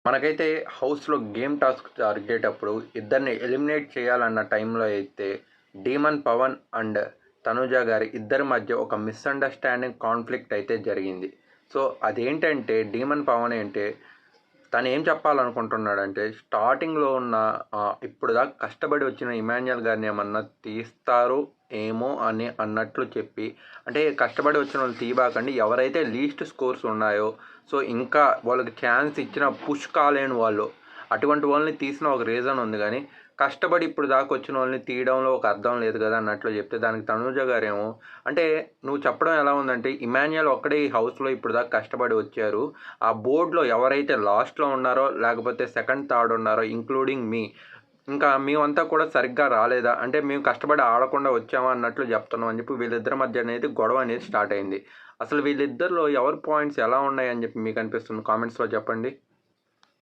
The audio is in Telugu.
మనకైతే హౌస్‌లో గేమ్ టాస్క్ జరిగేటప్పుడు ఇద్దరిని ఎలిమినేట్ చేయాలన్న టైంలో అయితే డీమన్ పవన్ అండ్ తనూజ గారి ఇద్దరి మధ్య ఒక మిస్‌అండర్‌స్టాండింగ్ కాన్ఫ్లిక్ట్ అయితే జరిగింది. సో, అదేంటంటే డీమన్ పవన్ ఏంటే తను ఏం చెప్పాలనుకుంటున్నాడంటే స్టార్టింగ్‌లో ఉన్న ఇప్పుడు దాకా కష్టపడి వచ్చిన ఇమాన్యుయల్ గారిని ఏమన్నా తీస్తారు ఏమో అని అన్నట్లు చెప్పి, అంటే కష్టపడి వచ్చిన వాళ్ళు తీయబాకండి, ఎవరైతే లీస్ట్ స్కోర్స్ ఉన్నాయో సో ఇంకా వాళ్ళకి ఛాన్స్ ఇచ్చిన పుష్ కాలేని వాళ్ళు అటువంటి వాళ్ళని తీసిన ఒక రీజన్ ఉంది, కానీ కష్టపడి ఇప్పుడు దాకా వచ్చిన వాళ్ళని తీయడంలో ఒక అర్థం లేదు కదా అన్నట్లు చెప్తే దానికి తనూజ గారేమో, అంటే నువ్వు చెప్పడం ఎలా ఉందంటే ఇమాన్యుయల్ ఒక్కడే ఈ హౌస్లో ఇప్పుడు దాకా కష్టపడి వచ్చారు, ఆ బోర్డులో ఎవరైతే లాస్ట్లో ఉన్నారో లేకపోతే సెకండ్ థర్డ్ ఉన్నారో ఇంక్లూడింగ్ మీ, ఇంకా మేమంతా కూడా సరిగ్గా రాలేదా, అంటే మేము కష్టపడి ఆడకుండా వచ్చామా అన్నట్లు చెప్తున్నాం అని చెప్పి వీళ్ళిద్దరి మధ్య అనేది గొడవ అనేది స్టార్ట్ అయింది. అసలు వీళ్ళిద్దరిలో ఎవరి పాయింట్స్ ఎలా ఉన్నాయని చెప్పి మీకు అనిపిస్తుంది? కామెంట్స్లో చెప్పండి.